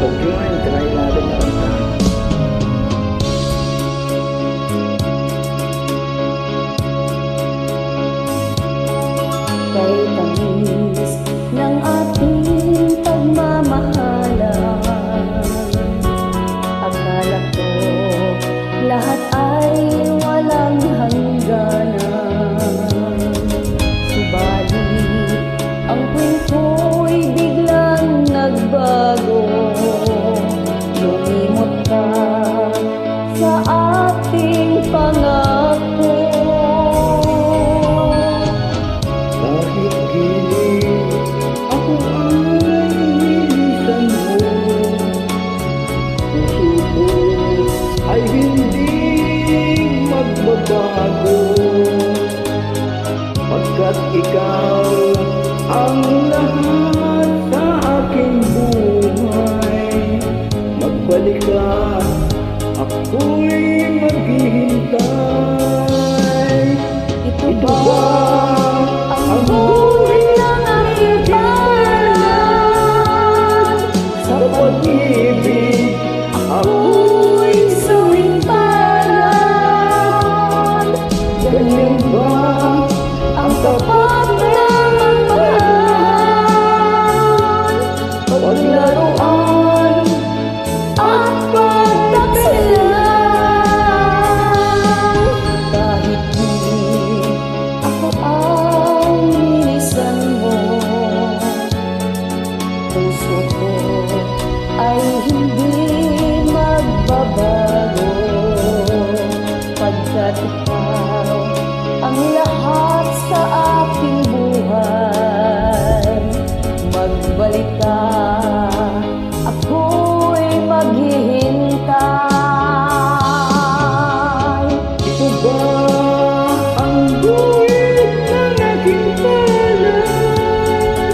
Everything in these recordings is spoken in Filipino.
pag-join, try natin na kanta. Kay tamis ng ating pagmamahalan, akala ko lahat ay walang hangganan. Subalit ang kwento'y biglang nagbago, lumimot ka sa ating pangako. Kahit gilid ako ay inisan mo, puso ko ay hindi magbabago. Pagkat ikaw ang lahat sa aking buhay, magbalik ka, ako'y maghihintay. Ito ba ang buhay ng aking pangarap? Sa pag-ibig Ako'y sumingparan. ganyan ba Ang tapat na magmahal, paglaruan at pagtaksilan. Kahit di ako ang nilisan mo, puso ko ay hindi magbabago. Pagkat ikaw ang lahat sa aking buhay, magbalik ka, ako'y maghihintay. ito ba ang buhay ng aking palad?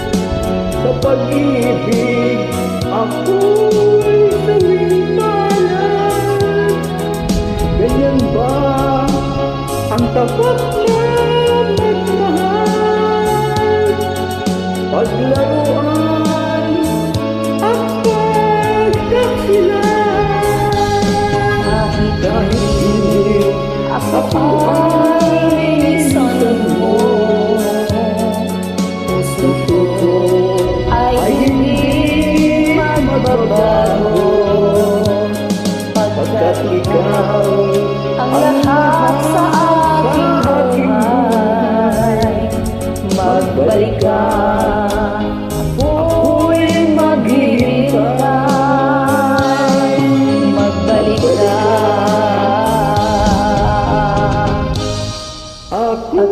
Sa pag-ibig ako'y sumingpalan. Ganyan ba ang tapat na magmahal, paglaruan at pagtaksilan? Kahit Hindi ako ay nilisan mo, puso ko ay hindi magbabago. Pagkat ikaw ang lahat sa aking buhay, magbalik ka, ako'y maghihintay. Magbalik ka, ako